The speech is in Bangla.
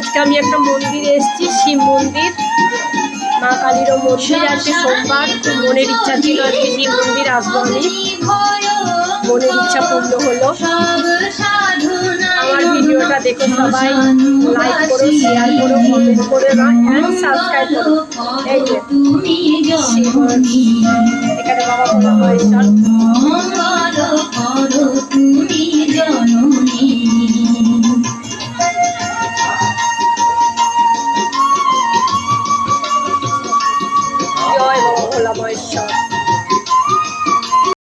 আজকে আমি একটা মন্দিরে এসেছি, শিব মন্দির, মা কালীরও মন্দির। আজকে সোমবার, মনের ইচ্ছা ছিল আজকে শিব মন্দির আসবো। আমি মনের ইচ্ছা পূর্ণ হলো। আমার ভিডিওটা দেখো সবাই, লাইক করো, শেয়ার করো, কমেন্ট করো না, সাবস্ক্রাইব করো। এই যে এখানে বাবা ভোলা মহেশ্বর। জয় বাবা ভোলা মহেশ্বর।